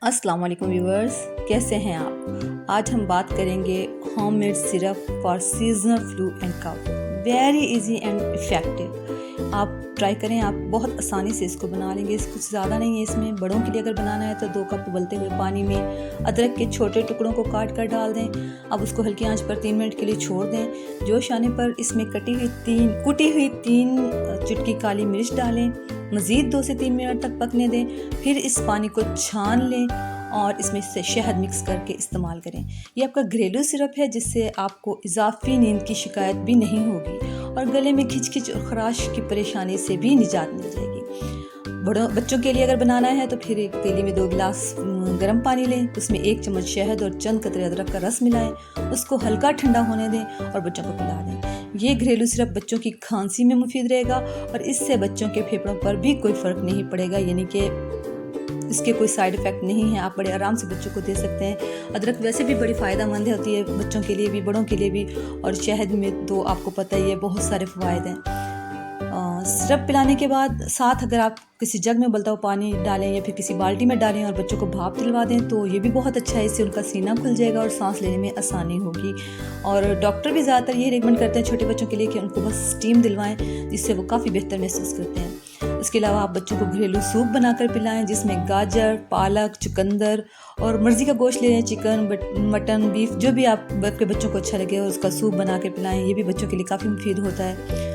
अस्सलाम वालेकुम व्यूअर्स, कैसे हैं आप। आज हम बात करेंगे homemade syrup for seasonal flu and cough. Very easy and effective. आप ट्राई करें, आप बहुत आसानी से इसको बना लेंगे। कुछ ज़्यादा नहीं है इसमें। बड़ों के लिए अगर बनाना है तो 2 कप उबलते हुए पानी में अदरक के छोटे टुकड़ों को काट कर डाल दें। अब उसको हल्की आंच पर 3 मिनट के लिए छोड़ दें। जोश आने पर इसमें कुटी हुई 3 चुटकी काली मिर्च डालें। मज़ीद 2 से 3 मिनट तक पकने दें। फिर इस पानी को छान लें और इसमें से शहद मिक्स करके इस्तेमाल करें। ये आपका घरेलू सिरप है जिससे आपको इजाफी नींद की शिकायत भी नहीं होगी और गले में खिंच और खराश की परेशानी से भी निजात मिल जाएगी। बच्चों के लिए अगर बनाना है तो फिर एक पतीली में 2 गिलास गर्म पानी लें, उसमें 1 चम्मच शहद और चंद कतरे अदरक का रस मिलाएं, उसको हल्का ठंडा होने दें और बच्चों को पिला दें। ये घरेलू सिरप बच्चों की खांसी में मुफीद रहेगा और इससे बच्चों के फेफड़ों पर भी कोई फ़र्क नहीं पड़ेगा, यानी कि इसके कोई साइड इफ़ेक्ट नहीं है। आप बड़े आराम से बच्चों को दे सकते हैं। अदरक वैसे भी बड़ी फ़ायदेमंद होती है, बच्चों के लिए भी बड़ों के लिए भी। और शहद में तो आपको पता ही है बहुत सारे फ़वाइद हैं। सिरप पिलाने के बाद साथ अगर आप किसी जग में उबलता हुआ पानी डालें या फिर किसी बाल्टी में डालें और बच्चों को भाप दिलवा दें तो ये भी बहुत अच्छा है। इससे उनका सीना खुल जाएगा और सांस लेने में आसानी होगी। और डॉक्टर भी ज़्यादातर ये रिकमेंड करते हैं छोटे बच्चों के लिए कि उनको बस स्टीम दिलवाएं, जिससे वो काफ़ी बेहतर महसूस करते हैं। इसके अलावा आप बच्चों को घरेलू सूप बनाकर पिलाएं, जिसमें गाजर, पालक, चुकंदर और मर्ज़ी का गोश्त ले लें, चिकन, मटन, बीफ, जो भी आपके बच्चों को अच्छा लगे उसका सूप बना के पिलाएं। ये भी बच्चों के लिए काफ़ी मुफीद होता है।